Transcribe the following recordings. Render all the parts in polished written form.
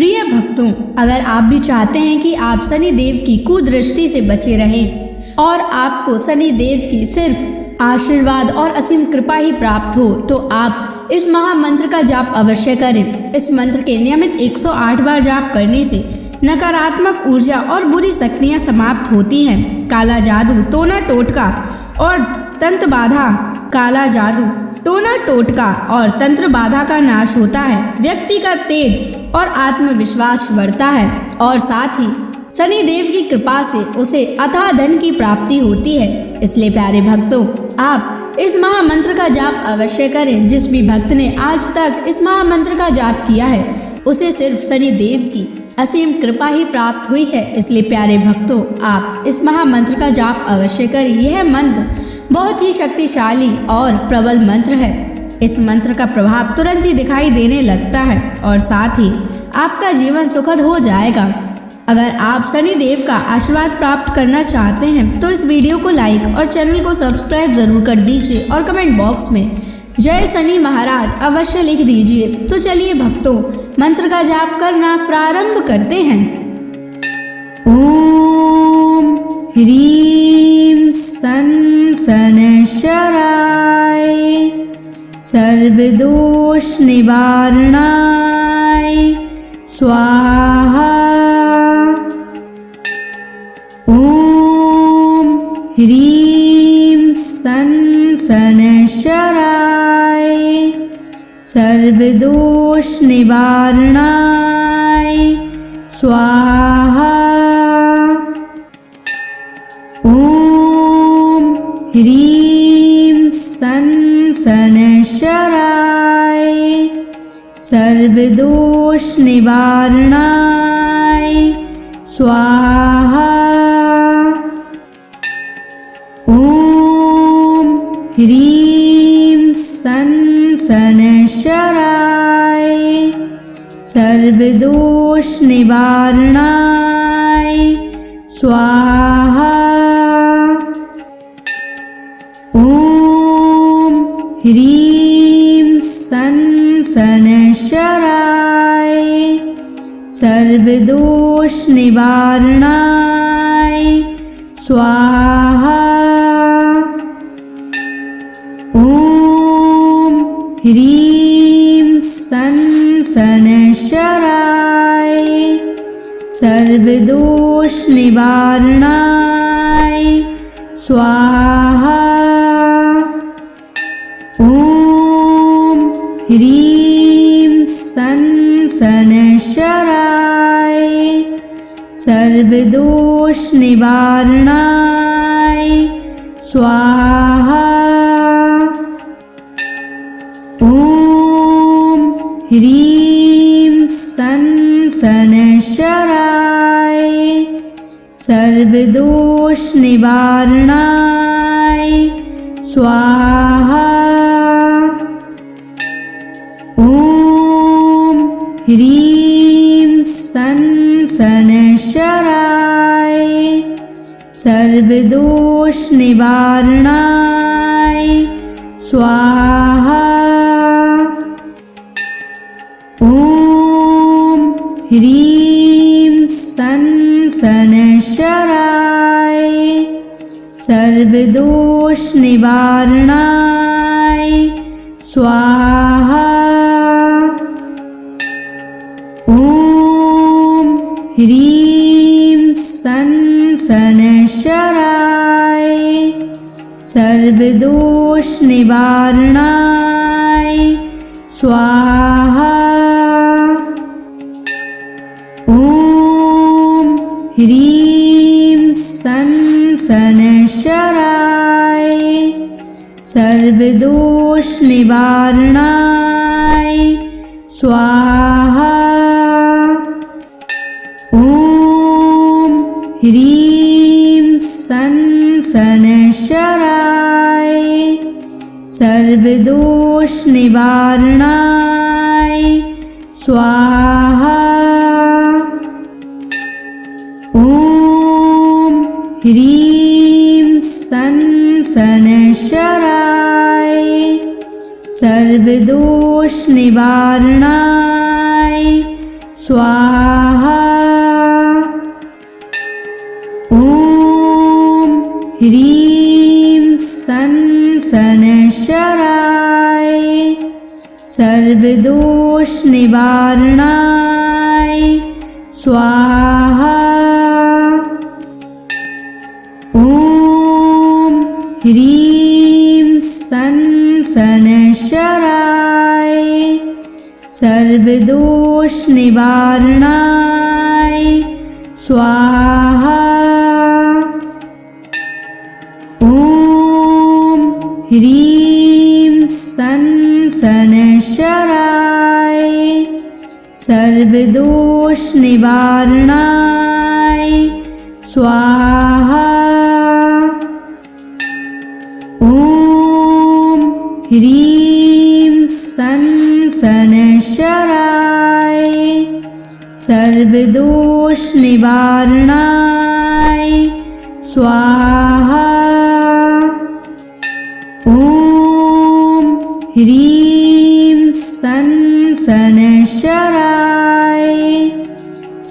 प्रिय भक्तों, अगर आप भी चाहते हैं कि आप शनि देव की कुदृष्टि से बचे रहें और आपको शनि देव की सिर्फ आशीर्वाद और असीम कृपा ही प्राप्त हो, तो आप इस महामंत्र का जाप अवश्य करें। इस मंत्र के नियमित 108 बार जाप करने से नकारात्मक ऊर्जा और बुरी शक्तियां समाप्त होती हैं। काला जादू, टोना टोटका और तंत्र बाधा, काला जादू, टोना टोटका और तंत्र बाधा का नाश होता है। व्यक्ति का तेज और आत्मविश्वास बढ़ता है और साथ ही शनि देव की कृपा से उसे अथाह धन की प्राप्ति होती है। इसलिए प्यारे भक्तों, आप इस महामंत्र का जाप अवश्य करें। जिस भी भक्त ने आज तक इस महामंत्र का जाप किया है, उसे सिर्फ शनि देव की असीम कृपा ही प्राप्त हुई है। इसलिए प्यारे भक्तों, आप इस महामंत्र का जाप अवश्य करें। यह मंत्र बहुत ही शक्तिशाली और प्रबल मंत्र है। इस मंत्र का प्रभाव तुरंत ही दिखाई देने लगता है और साथ ही आपका जीवन सुखद हो जाएगा। अगर आप शनि देव का आशीर्वाद प्राप्त करना चाहते हैं तो इस वीडियो को लाइक और चैनल को सब्सक्राइब जरूर कर दीजिए और कमेंट बॉक्स में जय शनि महाराज अवश्य लिख दीजिए। तो चलिए भक्तों, मंत्र का जाप करना प्रारंभ करते हैं। ओम ह्रीं सन शनैश्चराय सर्वदोष निवारणाय स्वाहा। ओम ह्रीं सन शनैश्चराय सर्वदोष निवारणाय स्वाहा। ओम ह्रीं सन शनैश्चराय सर्वदोष निवारणाय स्वाहा। ओम ह्रीं सन शनैश्चराय सर्वदोष निवारणाय स्वाहा। ओम ह्रीं सन शनैश्चराय सर्वदोष निवारणाय स्वाहा। ओम ह्रीं सन शनैश्चराय सर्वदोष निवारणाय स्वाहा। ओम ह्रीं सन शनैश्चराय सर्वदोष निवारणाय स्वाहा। ओम ह्रीं सन शनैश्चराय सर्वदोष निवारणाय स्वाहा। ओम ह्रीं सन शनैश्चराय सर्वदोष निवारणाय स्वाहा। ओम ह्रीं सन शनैश्चराय सर्वदोष निवारणाय स्वाहा। ओम ह्रीं सन शनैश्चराय सर्वदोष निवारणाय स्वाहा। ओम ह्रीं सन शनैश्चराय सर्वदोष निवारणाय स्वाहा। ओम ह्रीं सन शनैश्चराय सर्वदोष निवारणाय स्वाहा। ओम ह्रीं सन शनैश्चराय सर्वदोष निवारणाय स्वाहा। ॐ ह्रीं सन् शनैश्चराय सर्वदोषनिवारणाय स्वाहा। ॐ ह्रीं सन् शनैश्चराय सर्वदोषनिवारणाय स्वाहा। ॐ ह्रीं सन् शनैश्चराय सर्वदोषनिवारणाय स्वाहा। ॐ ह्रीं सन् शनैश्चराय सर्वदोषनिवारणाय स्वाहा। ॐ ह्रीं सन् शनैश्चराय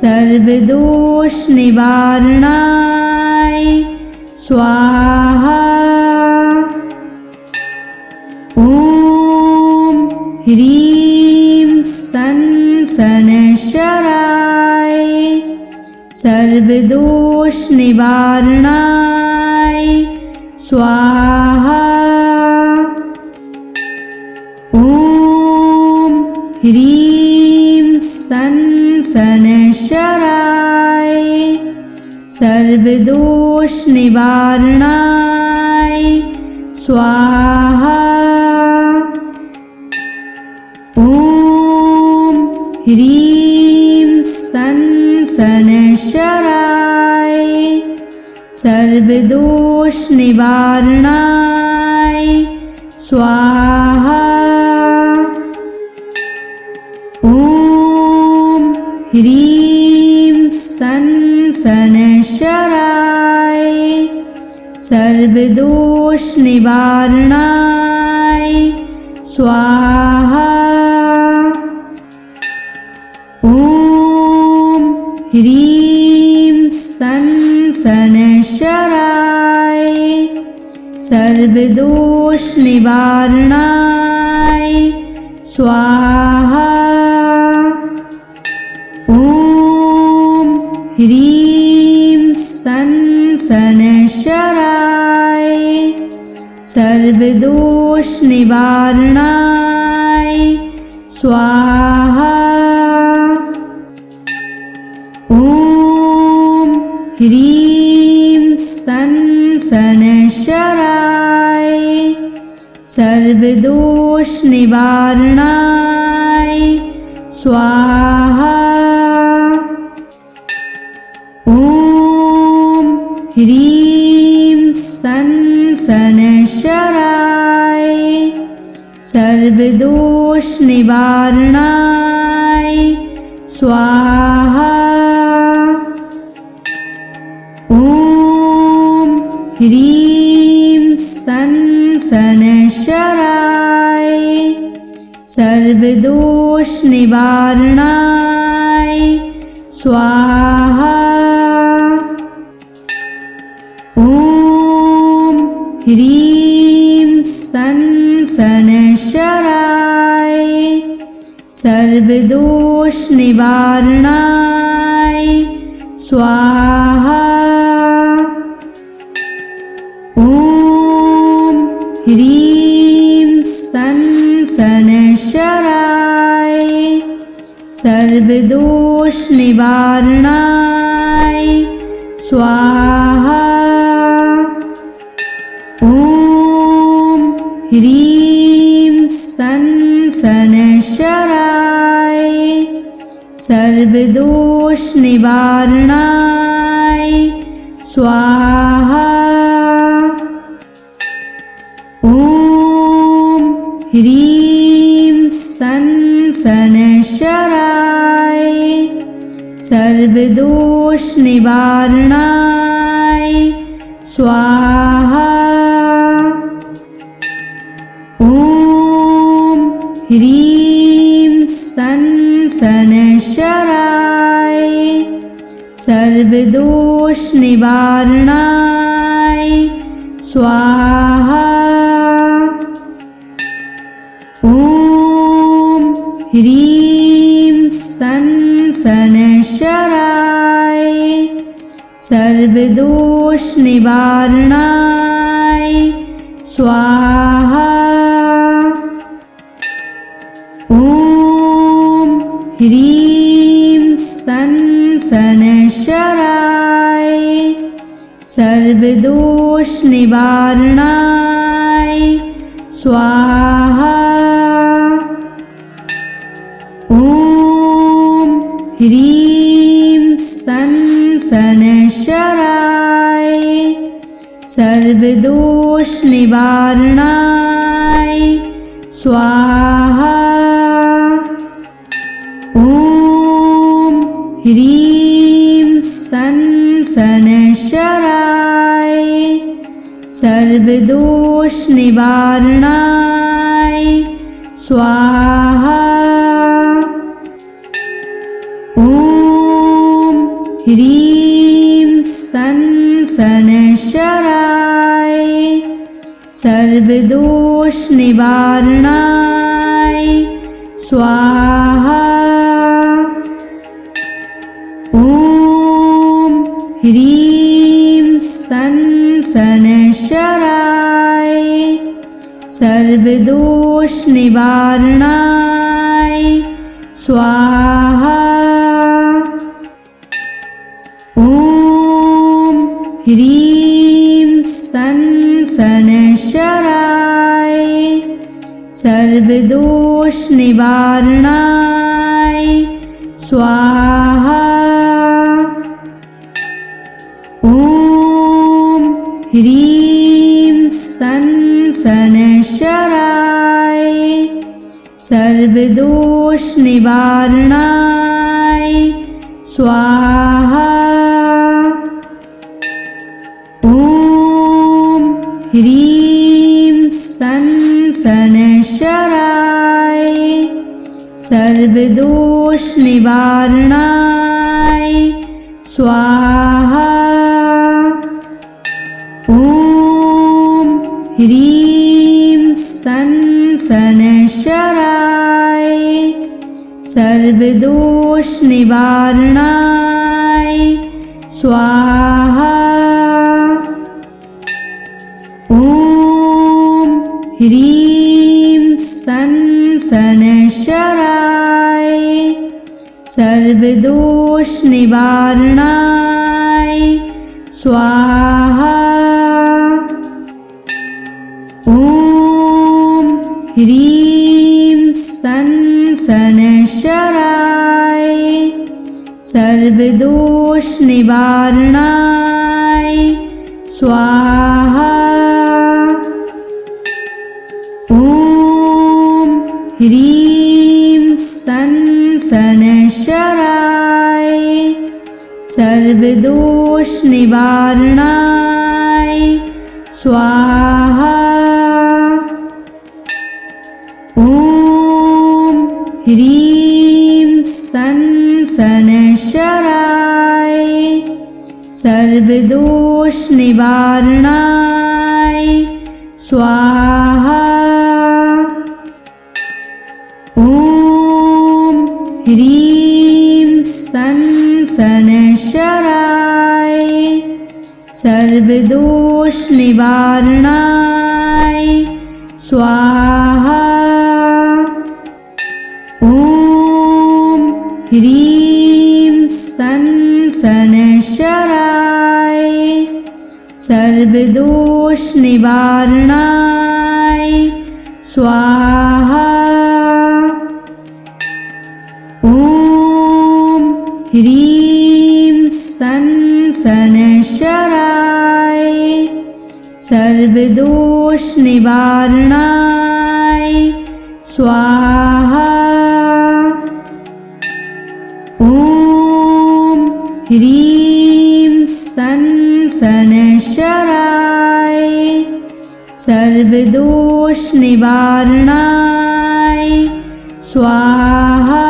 सर्वदोषनिवारणाय स्वाहा। ॐ ह्रीं सन् शनैश्चराय सर्वदोषनिवारणाय स्वाहा। ॐ ह्रीं सन् शनैश्चराय सर्वदोषनिवारणाय स्वाहा। ॐ ह्रीं सन् शनैश्चराय सर्वदोषनिवारणाय स्वाहा। ॐ ह्रीं सन् शनैश्चराय सर्वदोषनिवारणाय स्वाहा। ॐ ह्रीं सन् शनैश्चराय सर्वदोषनिवारणाय स्वाहा। ॐ ह्रीं सन् शनैश्चराय सर्वदोषनिवारणाय स्वाहा। ॐ ह्रीं सन् शनैश्चराय सर्वदोषनिवारणाय स्वाहा। ॐ ह्रीं सन् शनैश्चराय सर्वदोषनिवारणाय स्वाहा। ॐ ह्रीं सन् शनैश्चराय सर्वदोषनिवारणाय स्वाहा। ॐ ह्रीं सन् शनैश्चराय सर्वदोषनिवारणाय स्वाहा। ॐ ह्रीं सन् शनैश्चराय सर्वदोषनिवारणाय स्वाहा। ॐ ह्रीं सन् शनैश्चराय सर्वदोषनिवारणाय स्वाहा। ॐ ह्रीं सन् शनैश्चराय सर्वदोषनिवारणाय स्वाहा। ॐ ह्रीं सन् सनशराय सर्वदोष निवारणाय स्वाहा। ॐ ह्रीं सनशराय सर्वदोष निवारणाय स्वाहा। ॐ ह्रीं सनशराय सर्वदोष निवारणाय स्वाहा। ॐ ह्रीं सनशराय सर्वदोष निवारणाय स्वाहा। ॐ ह्रीं सनशराय सर्वदोष निवारणाय स्वाहा। ॐ ह्रीं सनशराय सर्वदोष निवारणाय स्वाहा। ॐ ह्रीं सनशराय सर्वदोष निवारणाय स्वाहा। ॐ ह्रीं सनशराय सर्वदोष निवारणाय स्वाहा। ॐ ह्रीं सनशराय सर्वदोष निवारणाय स्वाहा। ॐ ह्रीं सनशराय सर्वदोष निवारणाय स्वाहा। ॐ ह्रीं सनशराय सर्वदोष निवारणाय स्वाहा। ॐ ह्रीं सनशराय सर्वदोष निवारणाय स्वाहा। ॐ ह्रीं सनशराय सर्वदोष निवारणाय स्वाहा। ॐ ह्रीं सनशराय सर्वदोष निवारणाय स्वाहा। ॐ ह्रीं सनशराय सर्वदोष निवारणाय स्वाहा। ॐ ह्रीं सनशराय सर्वदोष निवारणाय स्वाहा। ॐ ह्रीं सनशराय सर्वदोष निवारणाय स्वाहा। ॐ ह्रीं सनशराय सर्वदोष निवारणाय स्वाहा। ॐ ह्रीं सनशराय सर्वदोष निवारणाय स्वाहा।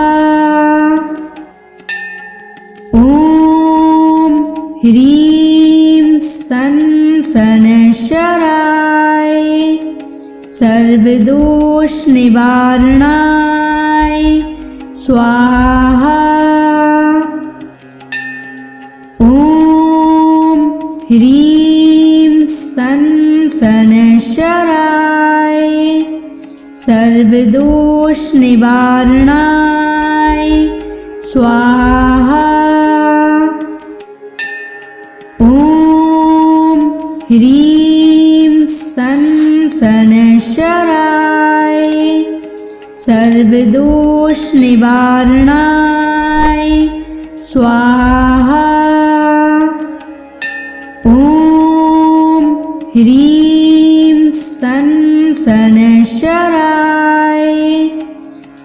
ह्रीं सन शनैश्चराय सर्वदोष निवारणाय स्वाहा। ॐ ह्रीं सन शनैश्चराय सर्वदोष निवारणाय स्वाहा। ॐ ह्रीं सन शनैश्चराय सर्वदोष निवारणाय स्वाहा। ॐ ह्रीं सन शनैश्चराय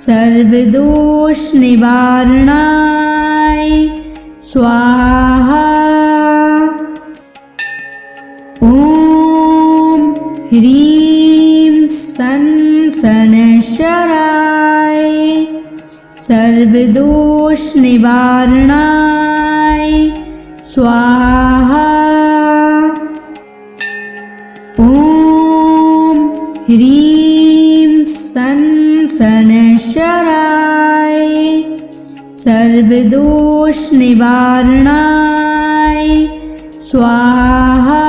सर्वदोष निवारणाय स्वाहा। ॐ ह्रीं सन शनैश्चराय सर्वदोष निवारणाय स्वाहा। ॐ ह्रीं सन शनैश्चराय सर्वदोष निवारणाय स्वाहा।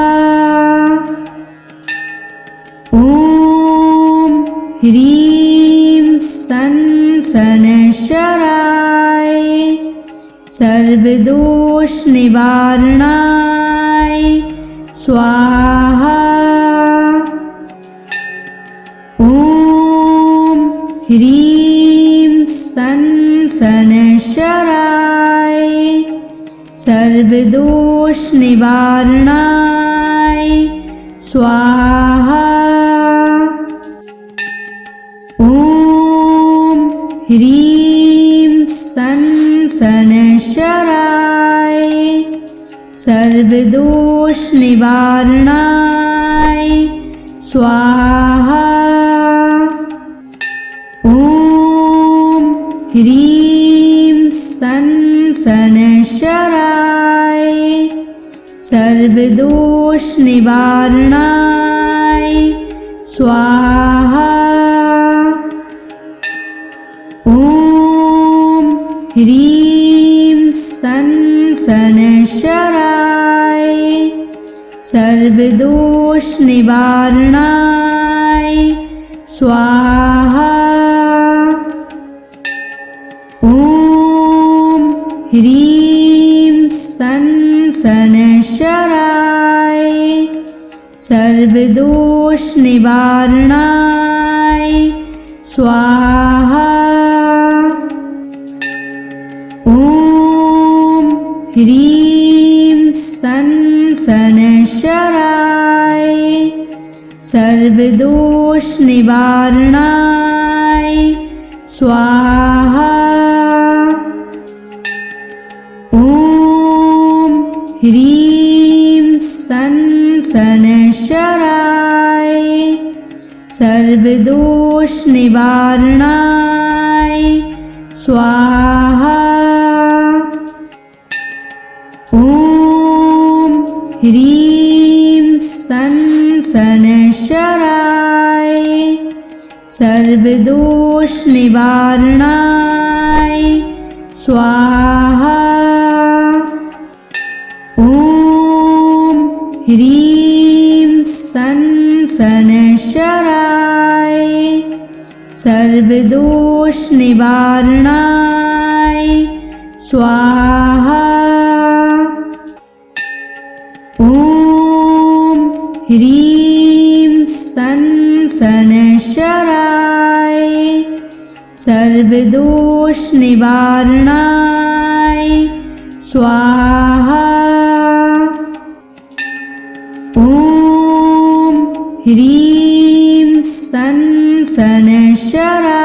ॐ ह्रीं सन शनैश्चराय सर्वदोष निवारणाय स्वाहा। ॐ ह्रीं सन शनैश्चराय सर्वदोष निवारणाय स्वाहा। ॐ ह्रीं सन शनैश्चराय सर्वदोष निवारणाय स्वाहा। ॐ ह्रीं सन शनैश्चराय सर्वदोष निवारणाय स्वाहा। ॐ ह्रीं सन शनैश्चराय सर्वदोष निवारणाय स्वाहा। ॐ ह्रीं सन शनैश्चराय सर्वदोष निवारणाय स्वाहा। ॐ ह्रीं सन शनैश्चराय सर्वदोष निवारणाय स्वाहा। ॐ ह्रीं सन शनैश्चराय सर्वदोष निवारणाय स्वाहा। ॐ ह्रीं सन शनैश्चराय सर्वदोष निवारणाय स्वाहा। ॐ ह्रीं सन शनैश्चराय सर्वदोष निवारणाय स्वाहा। ॐ ह्रीं सन शनैश्चराय सर्वदोष निवारणाय स्वाहा। ॐ ह्रीं सन शनैश्चराय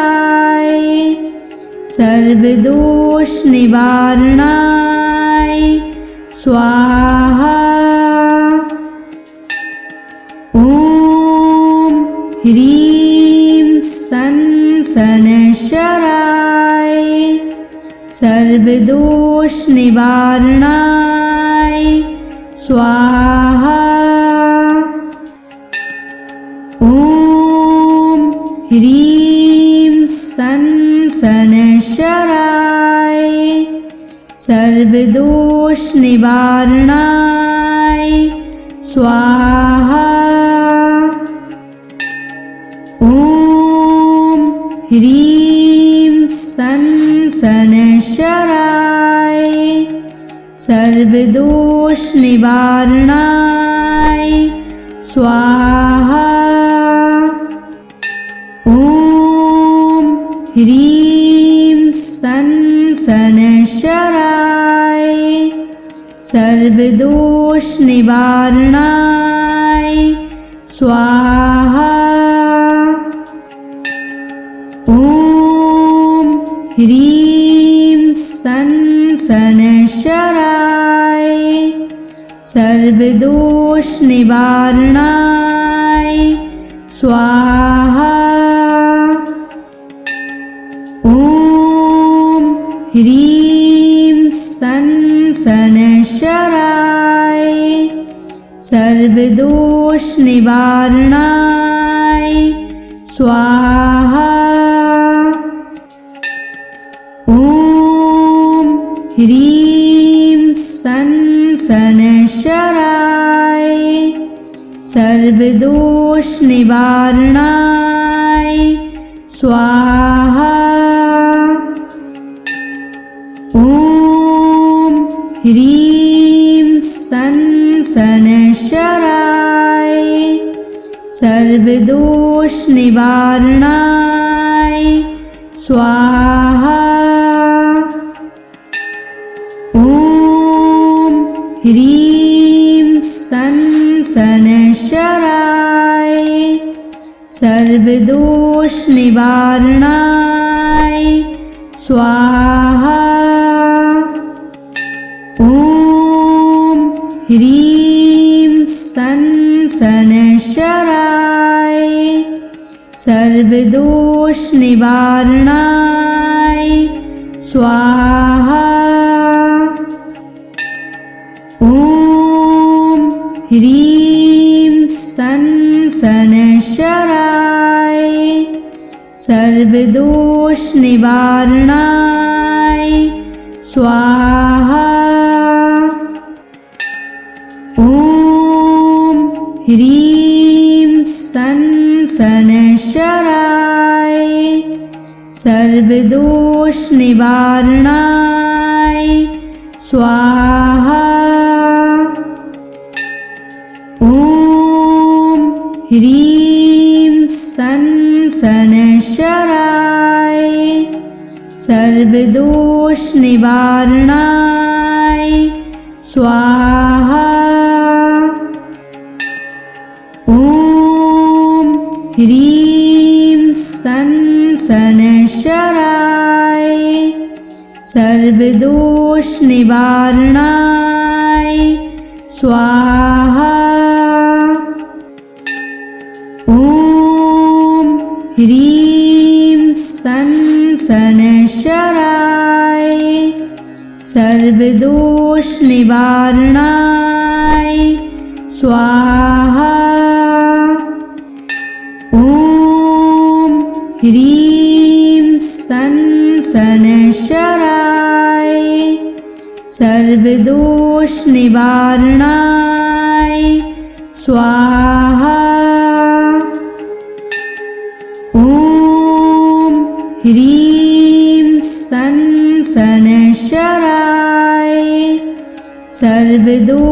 सर्वदोष निवारणाय स्वाहा। ॐ ह्रीं सन शनैश्चराय सर्वदोष निवारणाय स्वाहा। ॐ ह्रीं सन् शनैश्चराय सर्वदोषनिवारणाय स्वाहा। ॐ ह्रीं सन् शनैश्चराय सर्वदोषनिवारणाय स्वाहा। ॐ ह्रीं सन् शनैश्चराय सर्वदोषनिवारणाय स्वाहा। ॐ ह्रीं सन् शनैश्चराय सर्वदोषनिवारणाय स्वाहा। ॐ ह्रीं सन् शनैश्चराय सर्वदोषनिवारणाय स्वाहा। ॐ ह्रीं सन् शनैश्चराय सर्वदोषनिवारणाय स्वाहा। ॐ ह्रीं सन् शनैश्चराय सर्वदोषनिवारणाय स्वाहा। ॐ ह्रीं सन् शनैश्चराय सर्वदोषनिवारणाय स्वाहा। ॐ ह्रीं सन् शनैश्चराय सर्वदोषनिवारणाय स्वाहा। ॐ ह्रीं सन् शनैश्चराय सर्वदोषनिवारणाय स्वाहा। ॐ ह्रीं सन् शनैश्चराय सर्वदोषनिवारणाय स्वाहा। ॐ ह्रीं सन् शनैश्चराय सर्वदोषनिवारणाय स्वाहा। ॐ ह्रीं सन् शनैश्चराय सर्वदोषनिवारणाय स्वाहा। ॐ ह्रीं सन् शनैश्चराय सर्वदोषनिवारणाय स्वाहा। ॐ ह्रीं सन् शनैश्चराय सर्वदोषनिवारणाय स्वाहा। ॐ ह्रीं सन् शनैश्चराय सर्वदोषनिवारणाय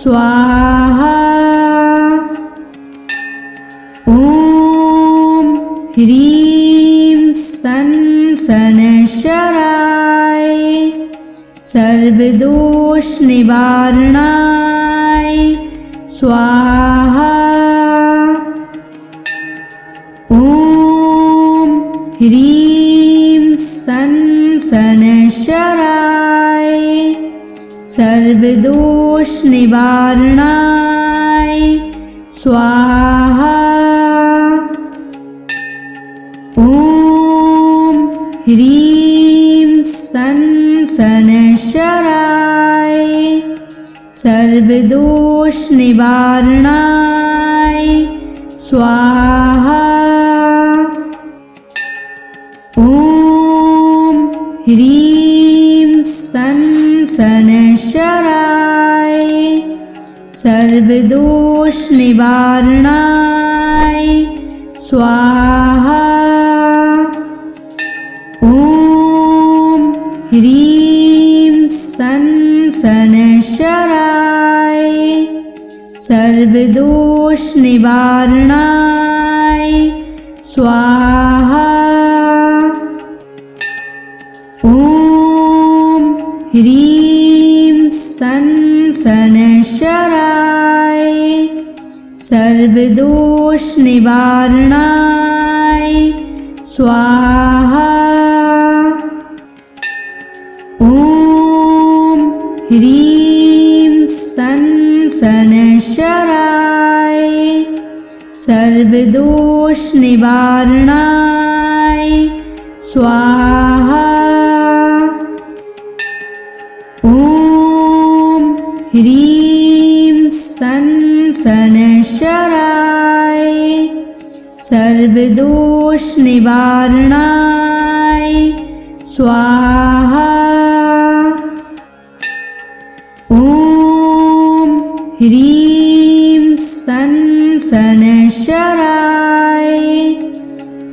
स्वाहा। ॐ ह्रीं सन् शनैश्चराय सर्वदोषनिवारणाय स्वाहा। ॐ ह्रीं सन् शनैश्चराय सर्वदोषनिवारणाय स्वाहा। ॐ ह्रीं सन् शनैश्चराय सर्वदोष निवारणाय स्वाहा। ॐ ह्रीं सं शनैश्चराय सर्वदोष निवारणाय स्वाहा। ॐ ह्रीं सं शनैश्चराय सर्वदोष निवारणाय स्वाहा। ॐ ह्रीं सं शनैश्चराय सर्वदोष निवारणाय स्वाहा। ॐ ह्रीं सं शनैश्चराय सर्वदोष निवारणाय स्वाहा। ॐ ह्रीं सं शनैश्चराय सर्वदोष निवारणाय स्वाहा। ॐ ह्रीं सं शनैश्चराय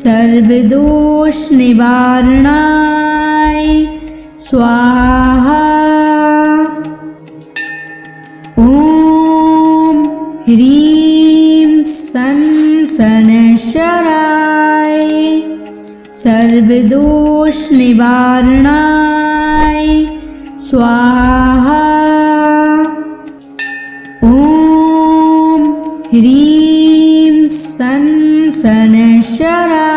सर्वदोष निवारणाय स्वाहा। ॐ ह्रीं सं शनैश्चराय सर्वदोष निवारणाय स्वाहा। ॐ ह्रीं सं शनैश्चराय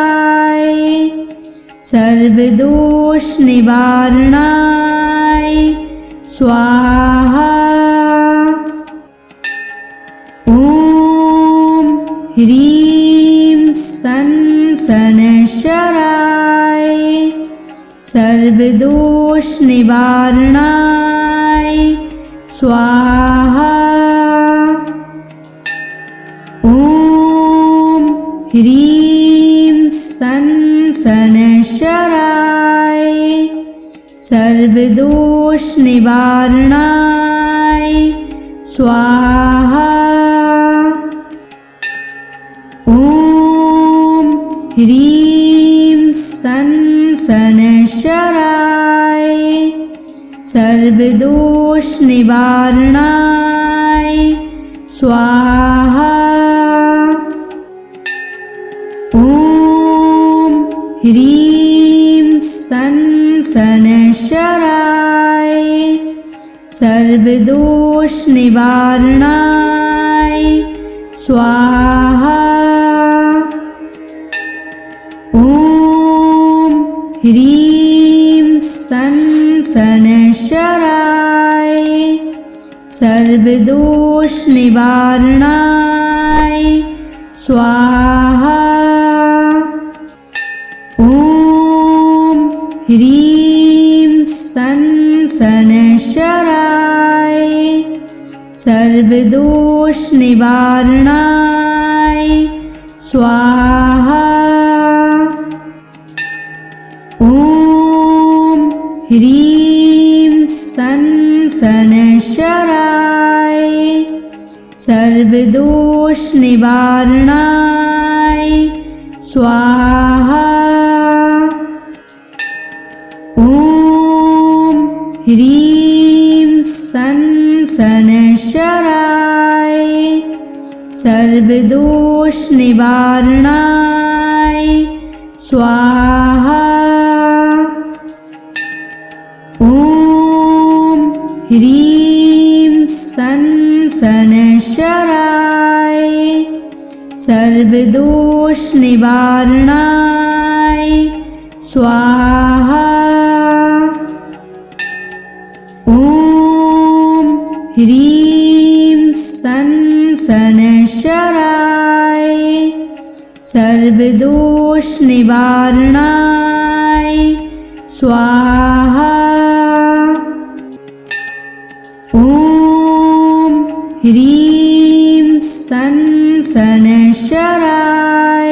सर्वदोष निवारणाय स्वाहा। ॐ ह्रीं सं शनैश्चराय सर्वदोष निवारणाय स्वाहा। ॐ ह्रीं सं शनैश्चराय सर्वदोष निवारणाय स्वाहा। ॐ ह्रीं सं शनैश्चराय सर्वदोष निवारणाय स्वाहा। ॐ ह्रीं सं शनैश्चराय सर्वदोष निवारणाय स्वाहा। ॐ ह्रीं सं शनैश्चराय सर्वदोष निवारणाय स्वाहा। ॐ ह्रीं सं शनैश्चराय सर्वदोष निवारणाय स्वाहा। ॐ ह्रीं सं शनैश्चराय सर्वदोष निवारणाय स्वाहा। ॐ ह्रीं सं शनैश्चराय सर्वदोष निवारणाय स्वाहा। ॐ ह्रीं सं शनैश्चराय सर्वदोष निवारणाय स्वाहा। ॐ ह्रीं सं शनैश्चराय सर्वदोष निवारणाय स्वाहा। ॐ ह्रीं सन शनैश्चराय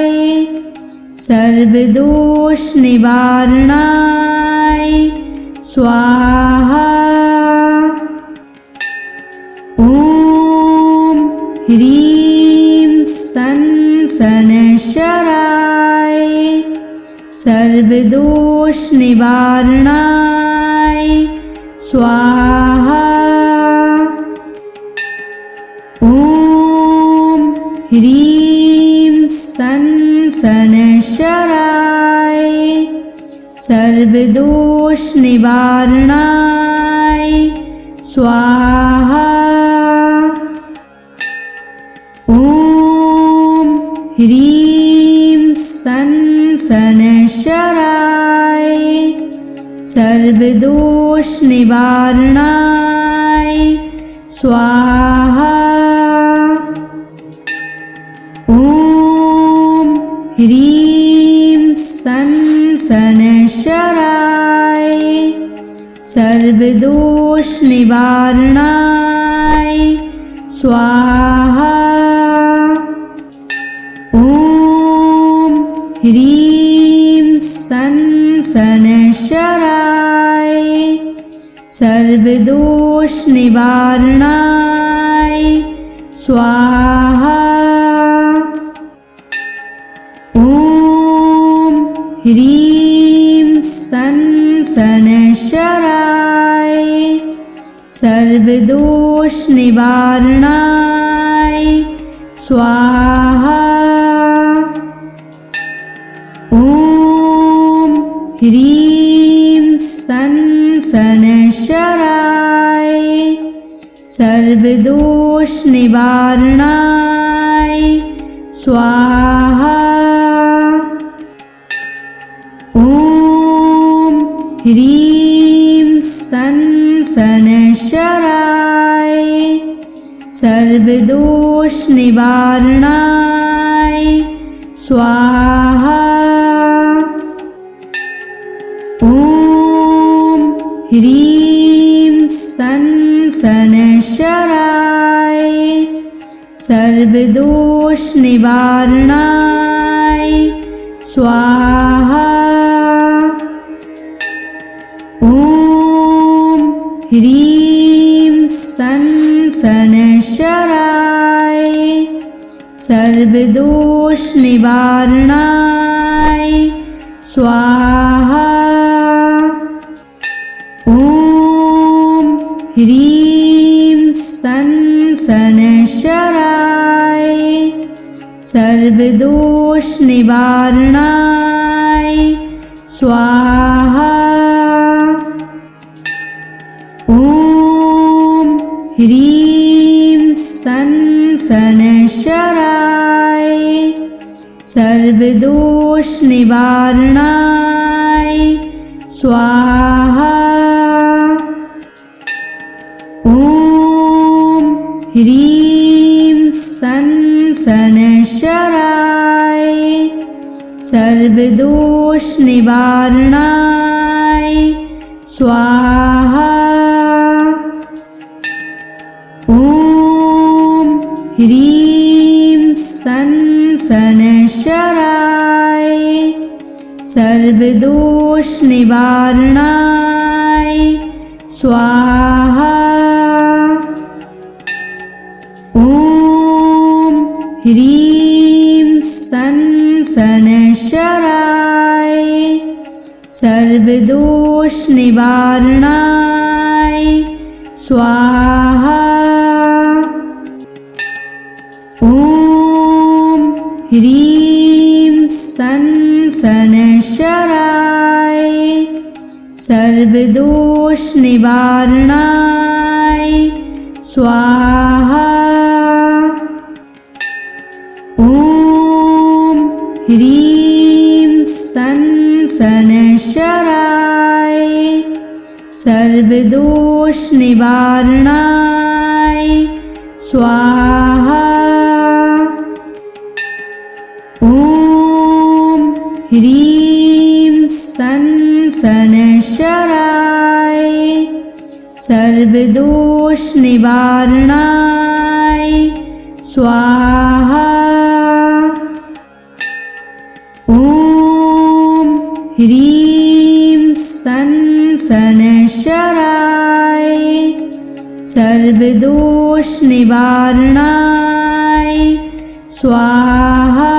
सर्वदोषनिवारणाय स्वाहा। ॐ ह्रीं सन शनैश्चराय सर्वदोषनिवारणाय स्वाहा। ॐ ह्रीं सन शनैश्चराय सर्वदोषनिवारणाय स्वाहा। ॐ ह्रीं सन शनैश्चराय सर्वदोषनिवारणाय स्वाहा। ॐ ह्रीं सन शनैश्चराय सर्वदोषनिवारणाय स्वाहा। ॐ ह्रीं सन शनैश्चराय सर्वदोषनिवारणाय स्वाहा। ॐ ह्रीं सन शनैश्चराय सर्वदोषनिवारणाय स्वाहा। ॐ ह्रीं सन शनैश्चराय सर्वदोषनिवारणाय स्वाहा। ॐ ह्रीं सन शनैश्चराय सर्वदोषनिवारणाय स्वाहा। ॐ ह्रीं सन शनैश्चराय सर्वदोषनिवारणाय स्वाहा। ॐ ह्रीं सन शनैश्चराय सर्वदोषनिवारणाय स्वाहा। ॐ ह्रीं सन शनैश्चराय सर्वदोषनिवारणाय स्वाहा। ॐ ह्रीं सन शनैश्चराय सर्वदोषनिवारणाय स्वाहा। ॐ ह्रीं सन शनैश्चराय सर्वदोषनिवारणाय स्वाहा। ॐ ह्रीं सन शनैश्चराय सर्वदोषनिवारणाय स्वाहा। ॐ ह्रीं सन शनैश्चराय सर्वदोषनिवारणाय स्वाहा। ॐ ह्रीं सन शनैश्चराय सर्वदोषनिवारणाय स्वाहा। ॐ ह्रीं सन शनैश्चराय सर्वदोषनिवारणाय स्वाहा। ॐ ह्रीं सन शनैश्चराय सर्वदोषनिवारणाय स्वाहा। ॐ ह्रीं सं शनैश्चराय सर्वदोषनिवारणाय स्वाहा।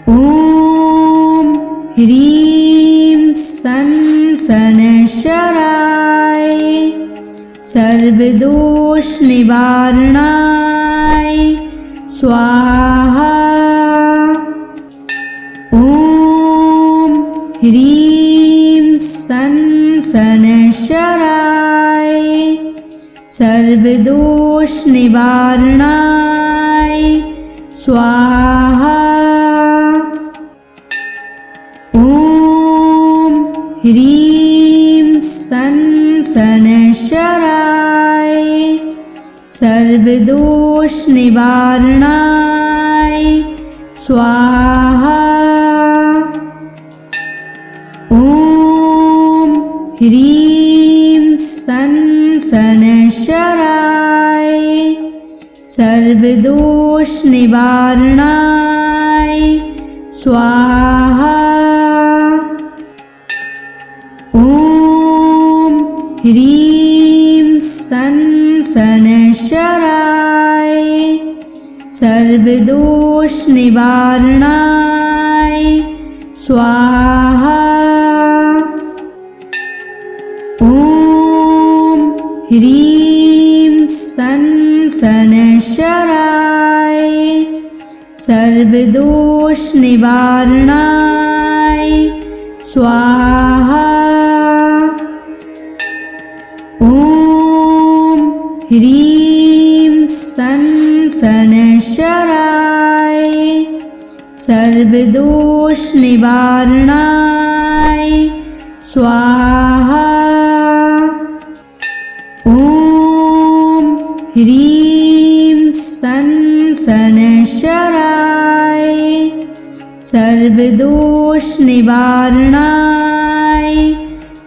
ॐ ह्रीं सं शनैश्चराय सर्वदोषनिवारणाय स्वाहा। ॐ ह्रीं सं शनैश्चराय सर्वदोषनिवारणाय स्वाहा। ॐ ह्रीं सं शनैश्चराय सर्वदोषनिवारणाय स्वाहा। ॐ ह्रीं सं शनैश्चराय सर्वदोषनिवारणाय स्वाहा। ॐ ह्रीं सं शनैश्चराय सर्वदोषनिवारणाय स्वाहा। ॐ ह्रीं सं शनैश्चराय सर्वदोषनिवारणाय स्वाहा। ॐ ह्रीं सं शनैश्चराय सर्वदोषनिवारणाय स्वाहा। ॐ ह्रीं सं शनैश्चराय सर्वदोषनिवारणाय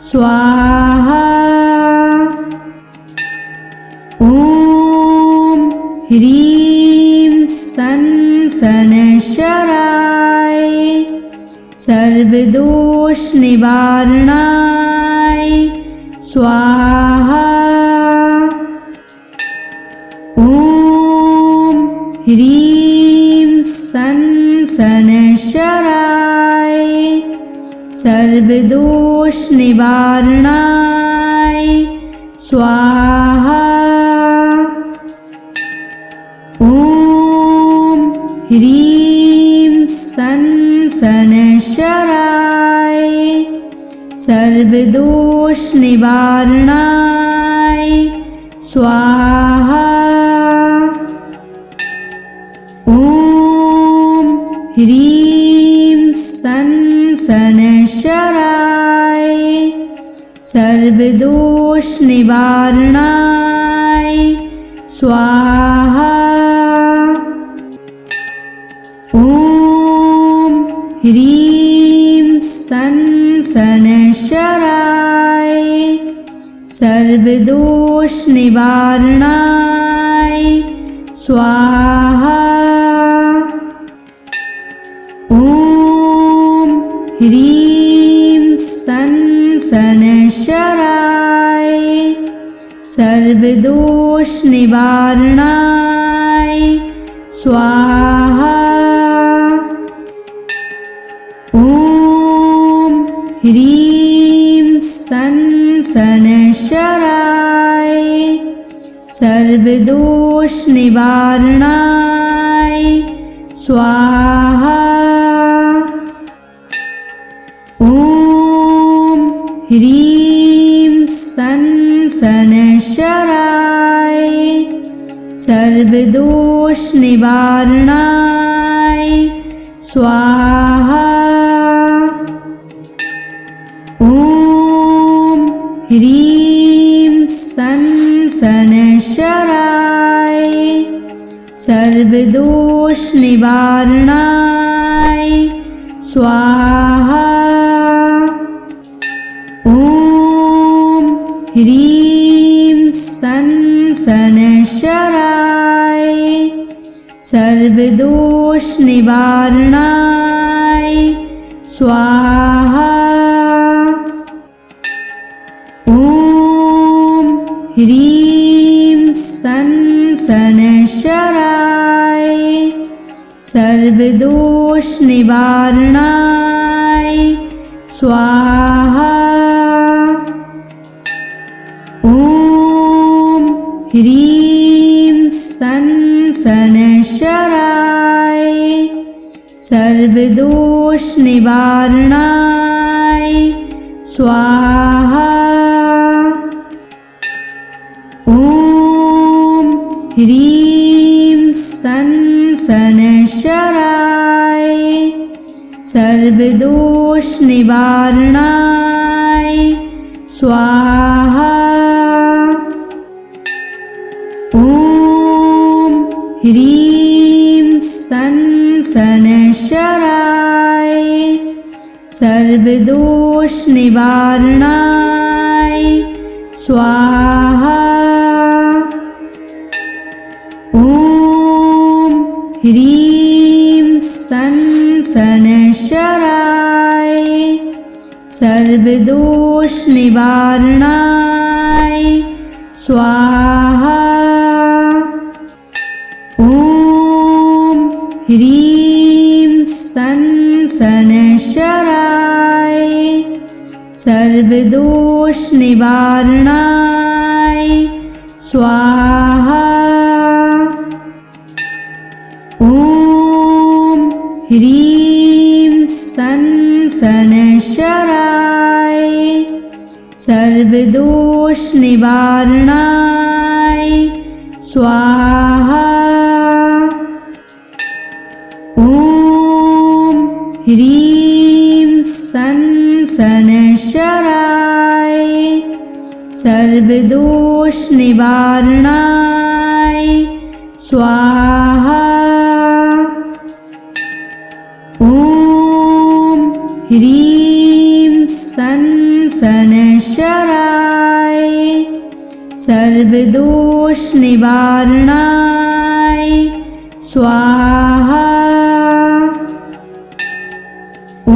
स्वाहा। ॐ ह्रीं सं शनैश्चराय सर्वदोषनिवारणाय स्वाहा। ॐ ह्रीं सं शनैश्चराय सर्वदोषनिवारणाय स्वाहा। ॐ ह्रीं सं शनैश्चराय सर्वदोषनिवारणाय स्वाहा। ॐ ह्रीं सं शनैश्चराय सर्वदोषनिवारणाय स्वाहा। ॐ ह्रीं सं शनैश्चराय सर्वदोषनिवारणाय स्वाहा। ॐ ह्रीं सं शनैश्चराय सर्वदोषनिवारणाय स्वाहा। ॐ ह्रीं सं शनैश्चराय सर्वदोषनिवारणाय स्वाहा। ॐ ह्रीं सं शनैश्चराय सर्वदोषनिवारणाय स्वाहा। ॐ ह्रीं सं शनैश्चराय सर्वदोषनिवारणाय स्वाहा। ॐ ह्रीं सं सनशराय सर्वदोष निवारणाय स्वाहा। ॐ ह्रीं सन सनशराय सर्वदोष निवारणाय स्वाहा। ॐ ह्रीं सन सनशराय सर्वदोष निवारणाय स्वाहा। ॐ ह्रीं सन सनशराय सर्वदोष निवारणाय स्वाहा। ॐ ह्रीं सन सनशराय सर्वदोष निवारणाय स्वाहा। ॐ ह्रीं सन सनशराय सर्वदोष निवारणाय स्वाहा। ॐ ह्रीं सन सनशराय सर्वदोष निवारणाय स्वाहा। ॐ ह्रीं सन सनशराय सर्वदोष निवारणाय स्वाहा। ॐ ह्रीं सन सनशराय सर्वदोष निवारणाय स्वाहा। ॐ ह्रीं सन सनशराय सर्वदोष निवारणाय स्वाहा। ॐ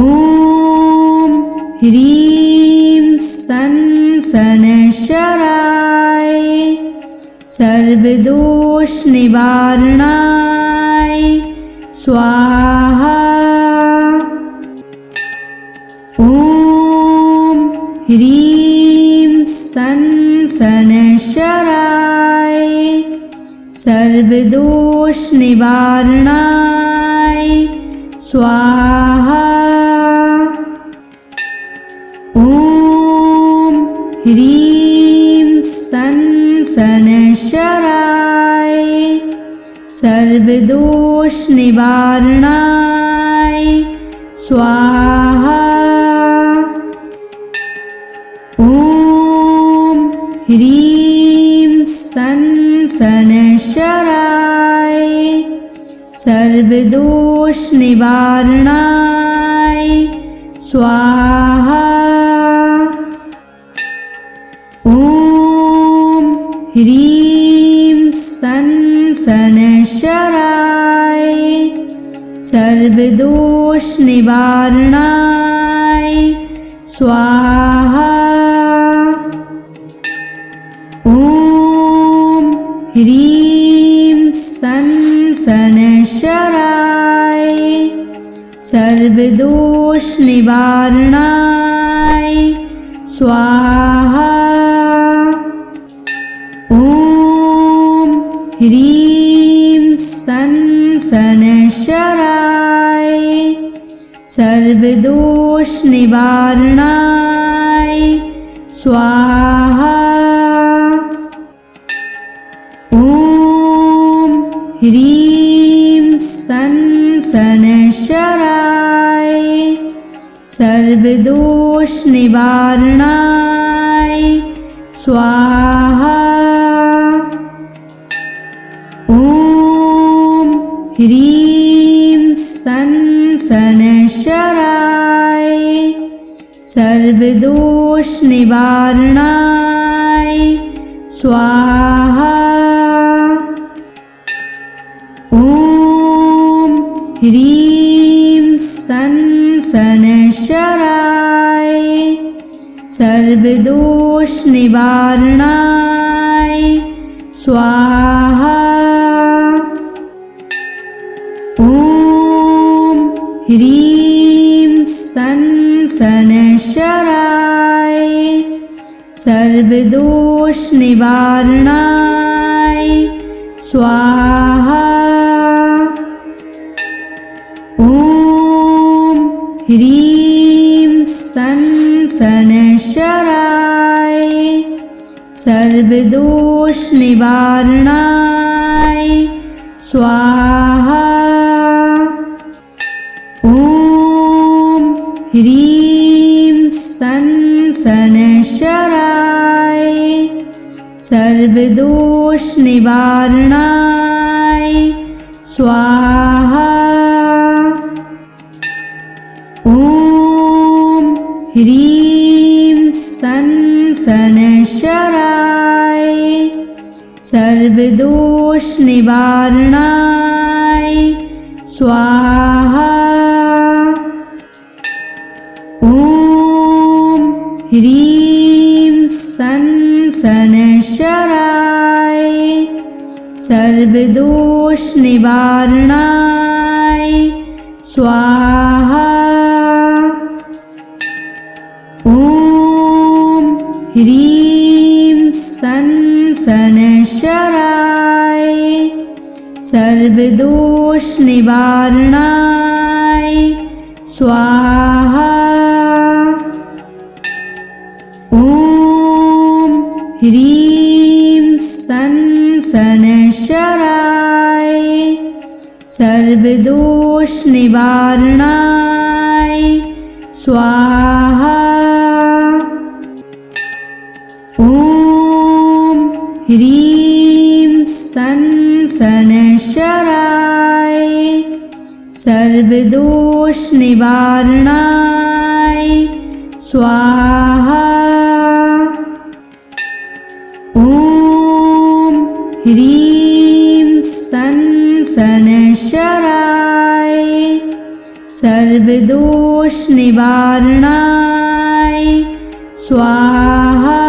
ह्रीं सन सनशराय सर्वदोष निवारणाय स्वाहा। ॐ ह्रीं सन सनशराय सर्वदोष निवारणाय स्वाहा। ॐ ह्रीं सन सनशराय सर्वदोष निवारणाय स्वाहा। ॐ ह्रीं सन सनशराय सर्वदोष निवारणाय स्वाहा। ॐ ह्रीं सन सनशराय सर्वदोष निवारणाय स्वाहा। ॐ ह्रीं सन सनशराय सर्वदोष निवारणाय स्वाहा। ॐ ह्रीं सन सनशराय सर्वदोष निवारणाय स्वाहा। ॐ ह्रीं सन सनशराय सर्वदोष निवारणाय स्वाहा। ॐ ह्रीं सन सनशराय सर्वदोष निवारणाय स्वाहा। ह्रीं सन शनैश्चराय सर्वदोष निवारणाय स्वाहा। ॐ ह्रीं सन शनैश्चराय सर्वदोष निवारणाय स्वाहा। ॐ ह्रीं सन शनैश्चराय सर्वदोष निवारणाय स्वाहा। ॐ ह्रीं सन शनैश्चराय सर्वदोष निवारणाय स्वाहा। ॐ ह्रीं सन शनैश्चराय सर्वदोष निवारणाय स्वाहा। ॐ ह्रीं सन शनैश्चराय सर्वदोष निवारणाय स्वाहा। ॐ ह्रीं सन शनैश्चराय सर्वदोष निवारणाय स्वाहा। ॐ ह्रीं सन शनैश्चराय सर्वदोष निवारणाय स्वाहा। ॐ ह्रीं सन शनैश्चराय सर्वदोष निवारणाय स्वाहा। ॐ ह्रीं सन शनैश्चराय सर्वदोष निवारणाय स्वाहा।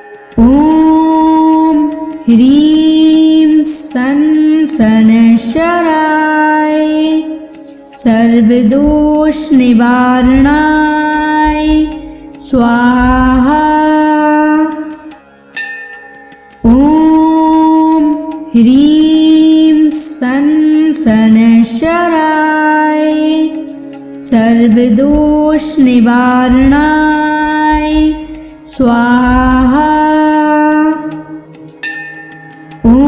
ॐ ह्रीं सन शनैश्चराय सर्वदोष निवारणाय स्वाहा। ॐ ह्रीं सन शनैश्चराय सर्वदोष निवारणाय स्वाहा। ॐ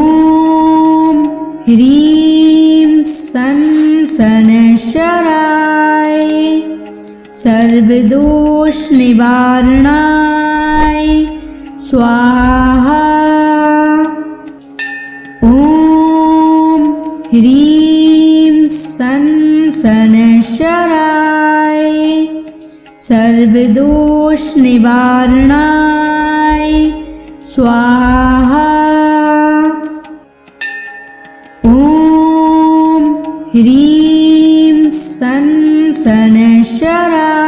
ह्रीं सन शनैश्चराय सर्वदोष निवारणाय स्वाहा। ॐ ह्रीं सन शनैश्चराय सर्वदोष निवारणाय स्वाहा। ॐ ह्रीं सन शनैश्चराय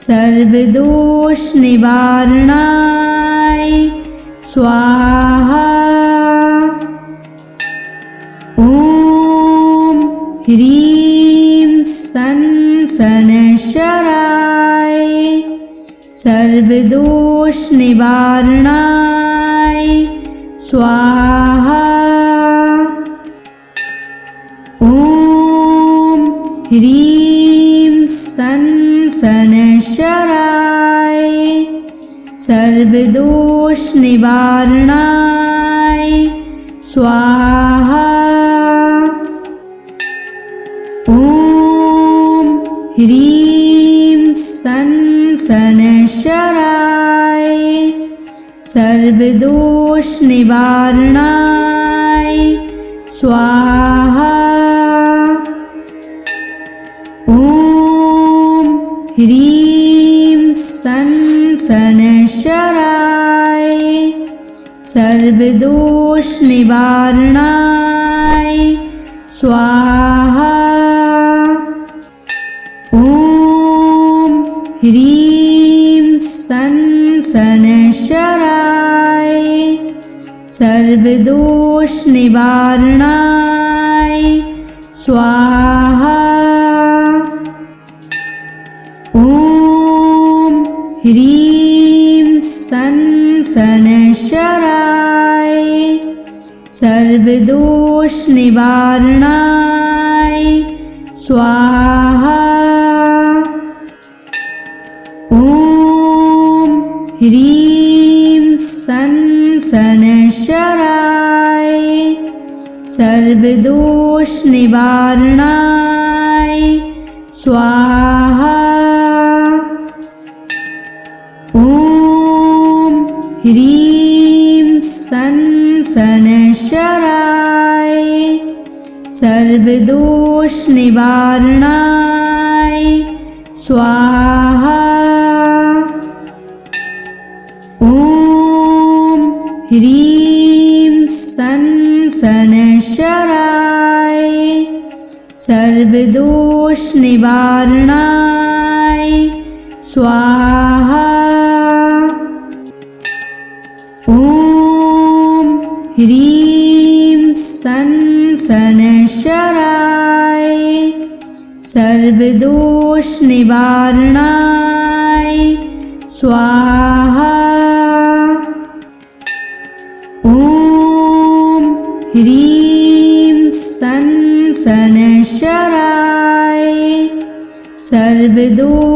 सर्वदोष निवारणाय स्वाहा। ॐ ह्रीं सन शनैश्चराय सर्वदोष निवारणाय स्वाहा। ॐ ह्रीं सन शनैश्चराय सर्वदोष निवारणाय स्वाहा। ॐ ह्रीं सन शनैश्चराय सर्वदोष निवारणाय स्वाहा। ॐ ह्रीं सन शनैश्चराय सर्वदोष निवारणाय स्वाहा। ॐ ह्रीं सन् शनैश्चराय सर्वदोषनिवारणाय स्वाहा। ॐ ह्रीं सन् शनैश्चराय सर्वदोषनिवारणाय स्वाहा। ॐ ह्रीं सन् शनैश्चराय सर्वदोषनिवारणाय स्वाहा। ॐ ह्रीं सन् शनैश्चराय सर्वदोषनिवारणाय स्वाहा। ॐ ह्रीं सन् शनैश्चराय सर्वदोषनिवारणाय स्वाहा। ॐ ह्रीं सन् शनैश्चराय सर्वदोषनिवारणाय स्वाहा। ॐ ह्रीं सन् शनैश्चराय सर्वदोषनिवारणाय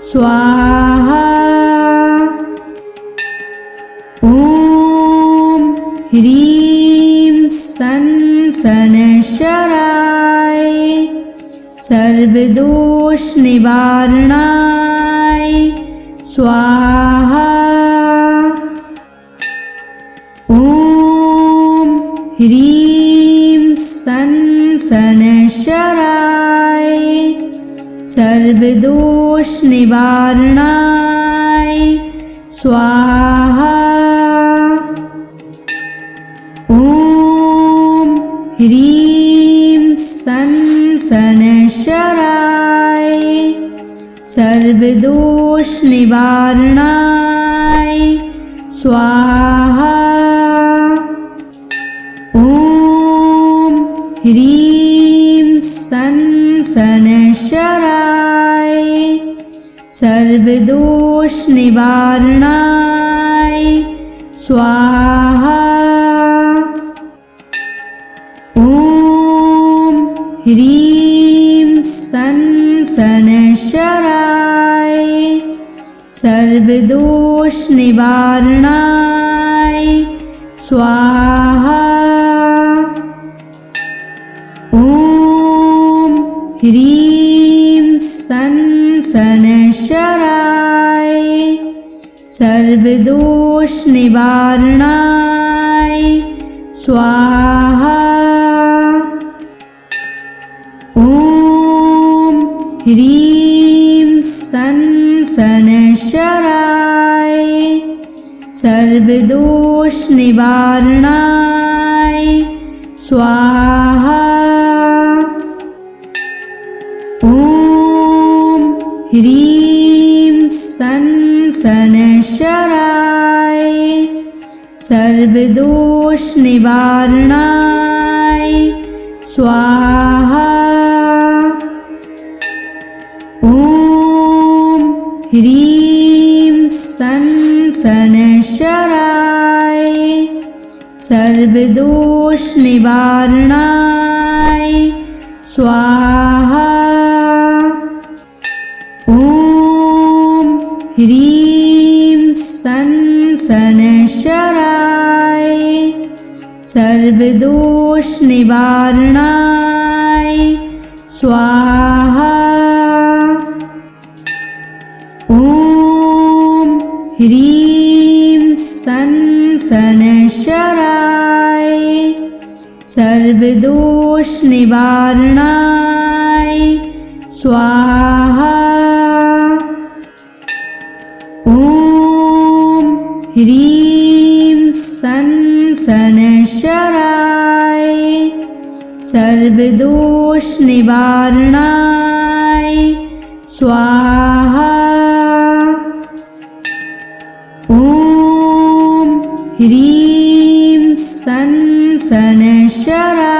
स्वाहा। ॐ ह्रीं सन् शनैश्चराय सर्वदोषनिवारणाय स्वाहा। ॐ ह्रीं सन् शनैश्चराय सर्वदोषनिवारणाय स्वाहा। ॐ ह्रीं सन् शनैश्चराय सर्वदोषनिवारणाय स्वाहा। ॐ ह्रीं सन् शनैश्चराय सर्वदोषनिवारणाय स्वाहा। ॐ ह्रीं सन् शनैश्चराय सर्वदोषनिवारणाय स्वाहा। ॐ ह्रीं सन् शनैश्चराय सर्वदोषनिवारणाय स्वाहा। ॐ ह्रीं सन् शनैश्चराय सर्वदोषनिवारणाय स्वाहा। ॐ ह्रीं सन् शनैश्चराय सर्वदोषनिवारणाय स्वाहा। ॐ ह्रीं सन् शनैश्चराय सर्वदोषनिवारणाय स्वाहा। ॐ ह्रीं सन् शनैश्चराय सर्वदोषनिवारणाय स्वाहा। ॐ ह्रीं सन् शनैश्चराय सर्वदोषनिवारणाय स्वाहा। ॐ ह्रीं सन् सर्वदोष निवारणाय स्वाहा। ॐ ह्रीं सं शनैश्चराय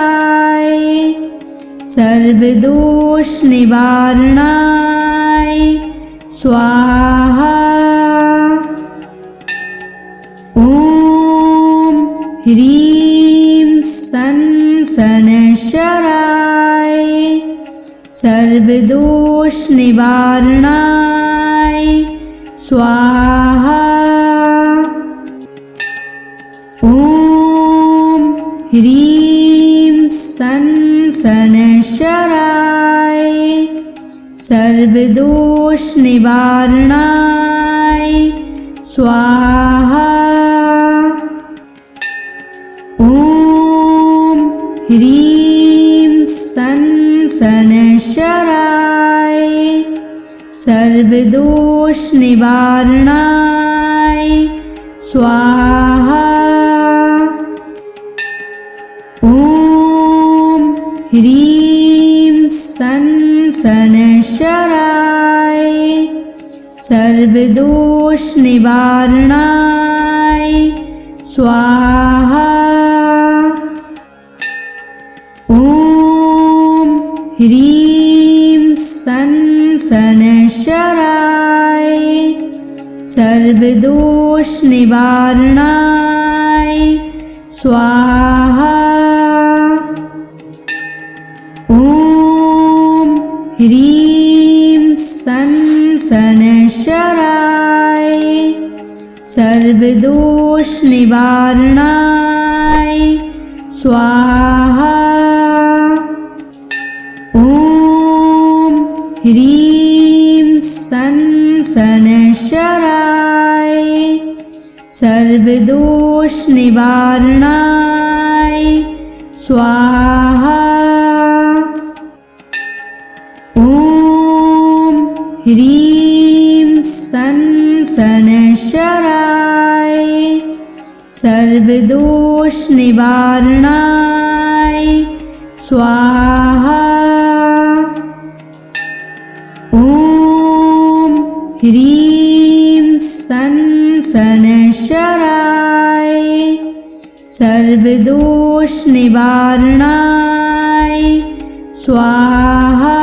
सर्वदोष निवारणाय स्वाहा। ॐ ह्रीं सं शनैश्चराय सर्वदोष निवारणाय स्वाहा। ॐ ह्रीं सं शनैश्चराय सर्वदोष निवारणाय स्वाहा। ॐ ह्रीं सं शनैश्चराय सर्वदोष निवारणाय स्वाहा। ॐ ह्रीं सं शनैश्चराय सर्वदोष निवारणाय स्वाहा। ॐ ह्रीं सं शनैश्चराय सर्वदोष निवारणाय स्वाहा। ॐ ह्रीं सं शनैश्चराय सर्वदोष निवारणाय स्वाहा। ॐ ह्रीं सं शनैश्चराय सर्वदोष निवारणाय स्वाहा। ॐ ह्रीं सं शनैश्चराय सर्वदोष निवारणाय स्वाहा। ॐ ह्रीं सं शनैश्चराय सर्वदोष निवारणाय स्वाहा।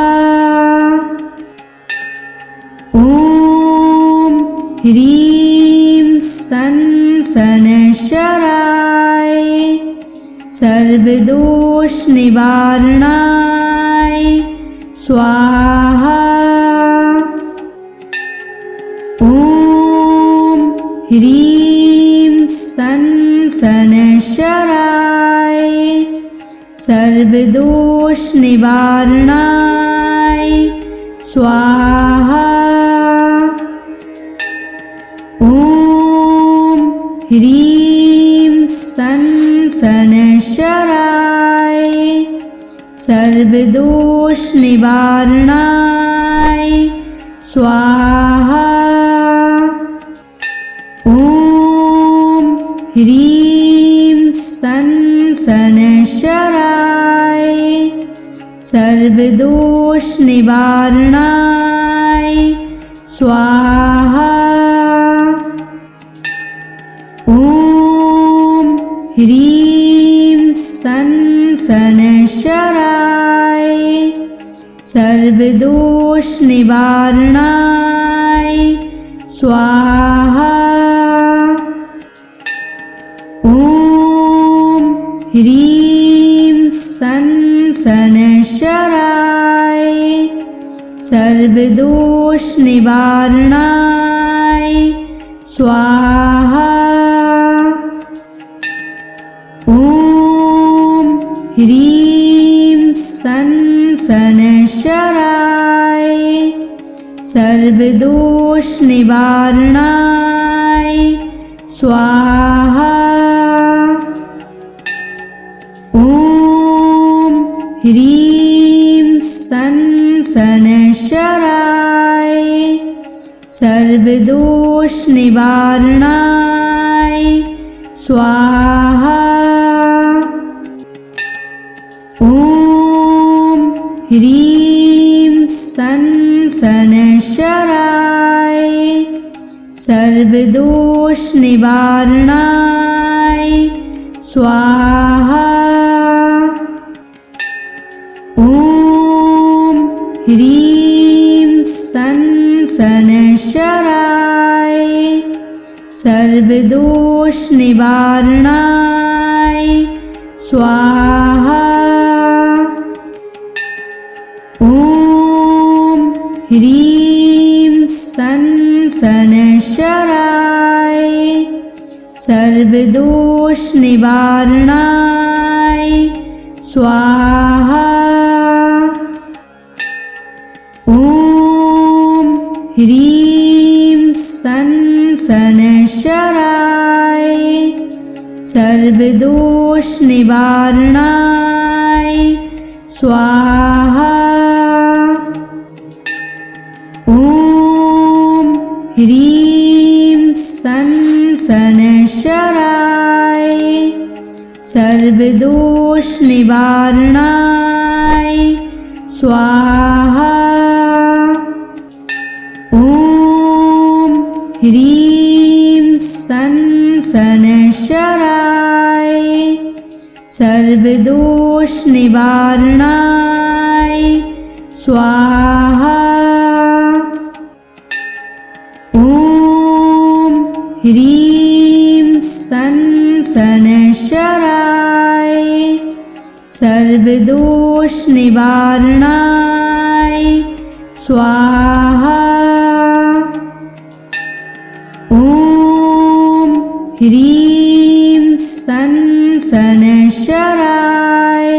ॐ ह्रीं सं शनैश्चराय सर्वदोष निवारणाय स्वाहा। ॐ ह्रीं सं शनैश्चराय सर्वदोष निवारणाय स्वाहा। ॐ ह्रीं सं शनैश्चराय सर्वदोष निवारणाय स्वाहा। ॐ ह्रीं सं शनैश्चराय सर्वदोष निवारणाय स्वाहा। ॐ ह्रीं सं शनैश्चराय सर्वदोष निवारणाय स्वाहा। ॐ ह्रीं सं शनैश्चराय सर्वदोष निवारणाय स्वाहा। ॐ ह्रीं सं शनैश्चराय सर्वदोष निवारणाय स्वाहा। ॐ ह्रीं सं शनैश्चराय सर्वदोष निवारणाय स्वाहा। ॐ ह्रीं सन शनैश्चराय सर्वदोषनिवारणाय स्वाहा। ॐ ह्रीं सन शनैश्चराय सर्वदोषनिवारणाय स्वाहा। ॐ ह्रीं सन शनैश्चराय सर्वदोषनिवारणाय स्वाहा। ॐ ह्रीं सन शनैश्चराय सर्वदोषनिवारणाय स्वाहा। ॐ ह्रीं सन शनैश्चराय सर्वदोषनिवारणाय स्वाहा। ॐ ह्रीं सन शनैश्चराय सर्वदोषनिवारणाय स्वाहा। ॐ ह्रीं सन शनैश्चराय सर्वदोषनिवारणाय स्वाहा। ॐ ह्रीं सन शनैश्चराय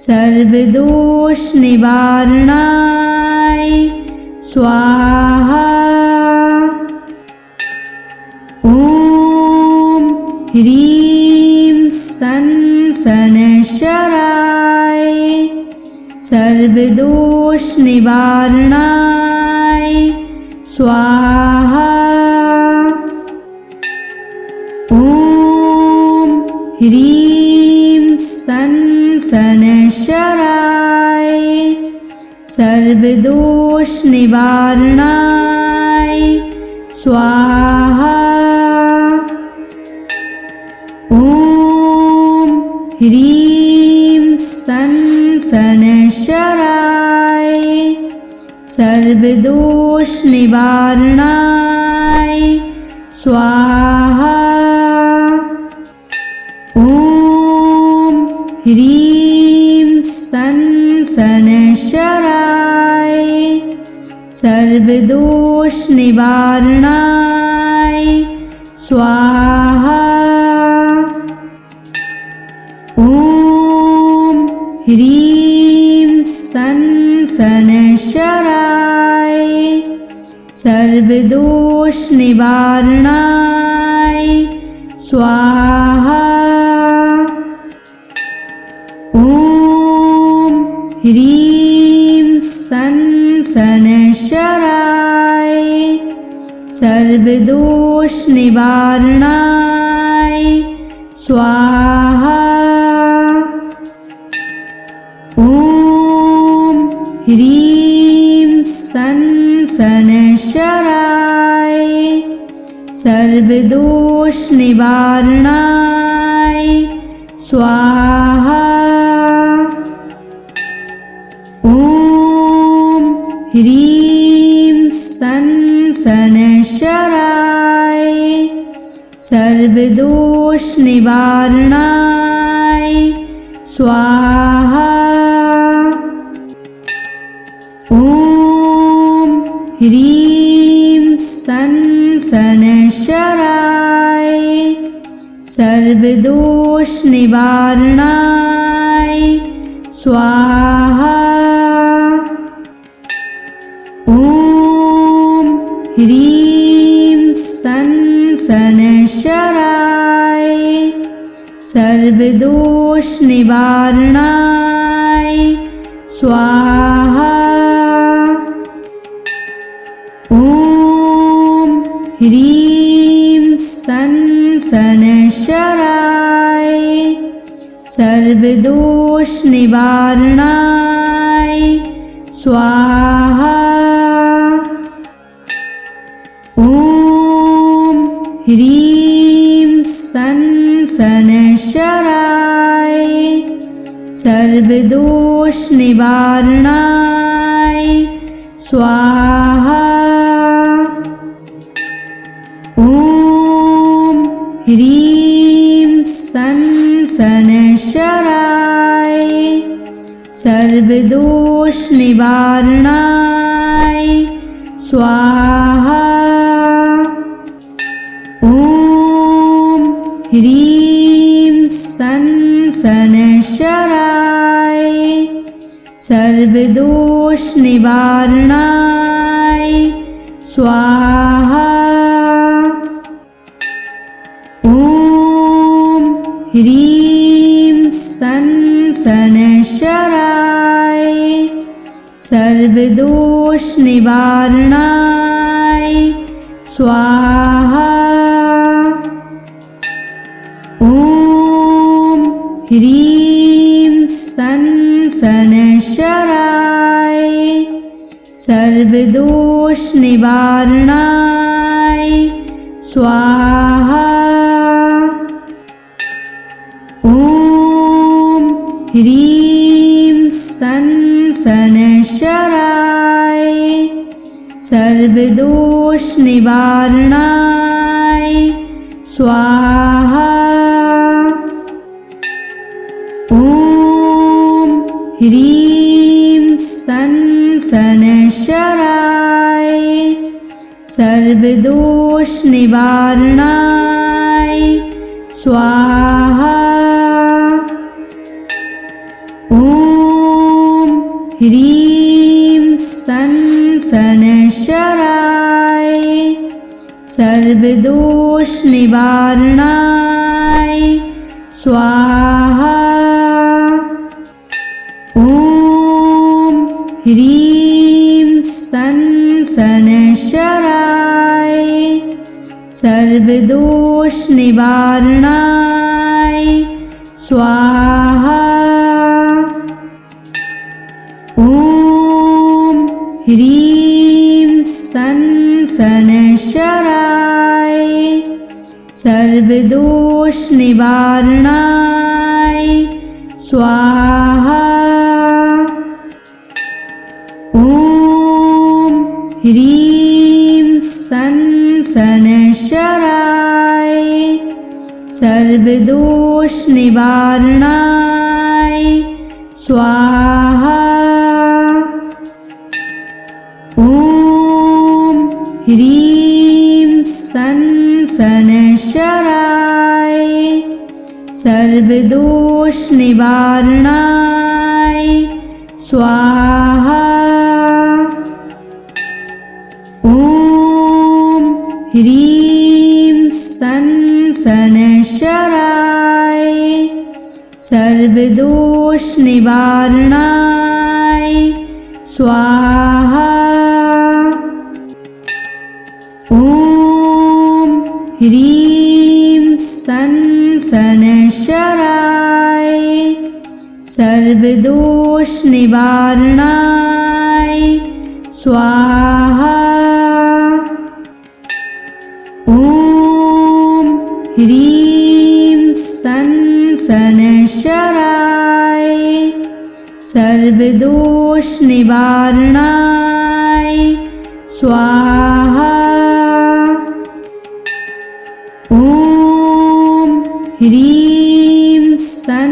सर्वदोषनिवारणाय स्वाहा। ॐ ह्रीं सन शनैश्चराय सर्वदोषनिवारणाय स्वाहा। ॐ ह्रीं सन शनैश्चराय सर्वदोषनिवारणाय स्वाहा। ॐ ह्रीं सन शनैश्चराय सर्वदोषनिवारणाय स्वाहा। ॐ ह्रीं सन शनैश्चराय सर्वदोषनिवारणाय स्वाहा। ॐ ह्रीं सन शनैश्चराय सर्वदोषनिवारणाय स्वाहा। ॐ ह्रीं सन शनैश्चराय सर्वदोषनिवारणाय स्वाहा। ॐ ह्रीं सन शनैश्चराय सर्वदोषनिवारणाय स्वाहा। ॐ ह्रीं सन शनैश्चराय सर्वदोषनिवारणाय स्वाहा। ॐ ह्रीं सन शनैश्चराय सर्वदोषनिवारणाय स्वाहा। ॐ ह्रीं सन शनैश्चराय सर्वदोषनिवारणाय स्वाहा। ॐ ह्रीं सन शनैश्चराय सर्वदोष निवारणाय स्वाहा। ॐ ह्रीं सं शनैश्चराय सर्वदोष निवारणाय स्वाहा। ॐ ह्रीं सं शनैश्चराय सर्वदोष निवारणाय स्वाहा। ॐ ह्रीं सं शनैश्चराय सर्वदोष निवारणाय स्वाहा। ॐ ह्रीं सं शनैश्चराय सर्वदोष निवारणाय स्वाहा। ॐ ह्रीं सं शनैश्चराय सर्वदोष निवारणाय स्वाहा। ॐ ह्रीं सं शनैश्चराय सर्वदोष निवारणाय स्वाहा। ॐ ह्रीं सं शनैश्चराय सर्वदोष निवारणाय स्वाहा। ॐ ह्रीं सं शनैश्चराय सर्वदोष निवारणाय स्वाहा। ॐ ह्रीं सं शनैश्चराय सर्वदोष निवारणाय स्वाहा। ॐ ह्रीं सं शनैश्चराय सर्वदोष निवारणाय स्वाहा। ॐ ह्रीं सं शनैश्चराय सर्वदोष निवारणाय स्वाहा। ॐ ह्रीं सं शनैश्चराय सर्वदोष निवारणाय स्वाहा। ॐ ह्रीं सं शनैश्चराय सर्वदोष निवारणाय स्वाहा। ॐ ह्रीं सं शनैश्चराय सर्वदोष निवारणाय स्वाहा। ॐ ह्रीं सं शनैश्चराय सर्वदोष निवारणाय स्वाहा। ॐ ह्रीं सं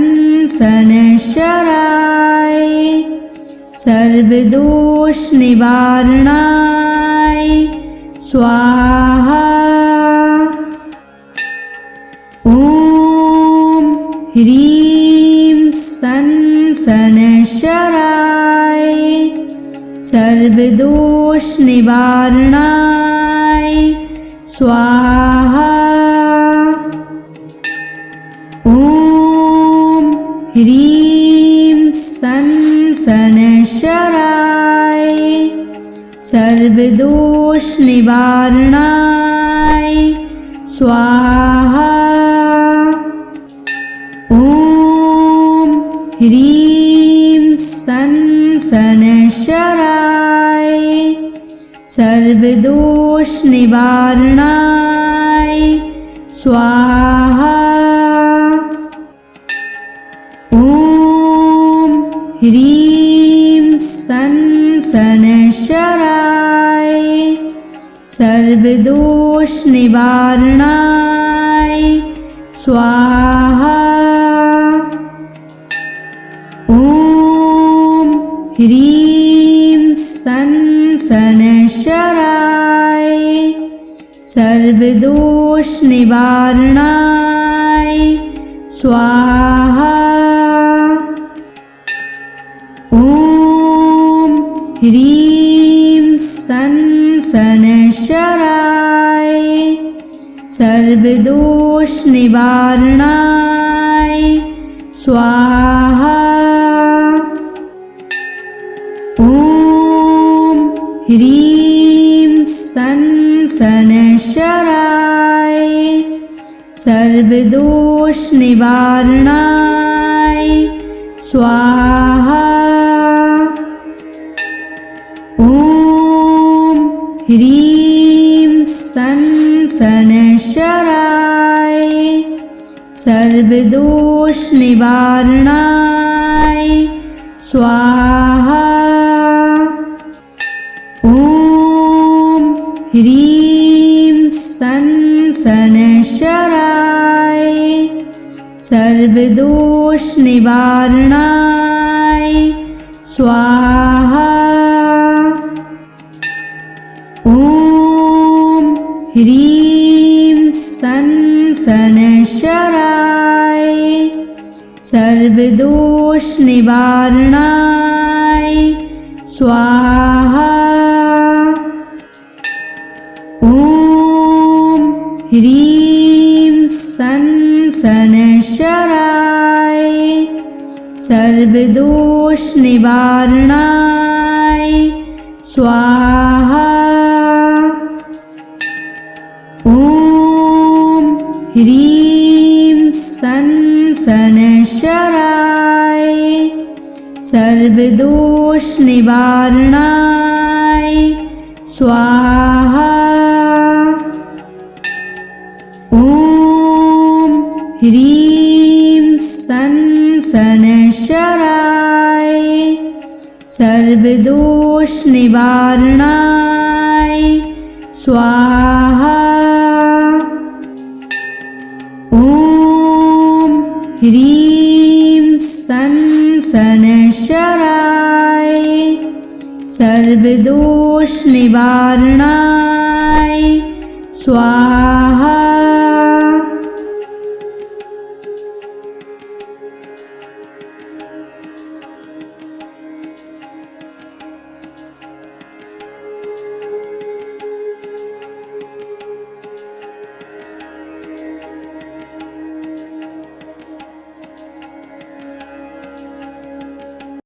शनैश्चराय सर्वदोष निवारणाय स्वाहा। ॐ ह्रीं सं शनैश्चराय सर्वदोष निवारणाय स्वाहा। ॐ ह्रीं सं शनैश्चराय सर्वदोष निवारणाय स्वाहा। ॐ ह्रीं सन शनैश्चराय सर्वदोष निवारणाय स्वाहा। ॐ ह्रीं सन शनैश्चराय सर्वदोष निवारणाय स्वाहा। ॐ ह्रीं सन शनैश्चराय सर्वदोष निवारणाय स्वाहा। ॐ ह्रीं सन शनैश्चराय सर्वदोष निवारणाय स्वाहा। ॐ ह्रीं सन शनैश्चराय सर्वदोष निवारणाय स्वाहा। ॐ ह्रीं सन शनैश्चराय सर्वदोष निवारणाय स्वाहा। ॐ ह्रीं सन शनैश्चराय सर्वदोष निवारणाय स्वाहा। ॐ ह्रीं सन शनैश्चराय सर्वदोष निवारणाय स्वाहा। ॐ ह्रीं सन शनैश्चराय सर्वदोष निवारणाय स्वाहा। ॐ ह्रीं सन शनैश्चराय सर्वदोष निवारणाय स्वाहा। ॐ ह्रीं सन शनैश्चराय सर्वदोष निवारणाय स्वाहा। ॐ ह्रीं सन शनैश्चराय सर्वदोष निवारणाय स्वाहा।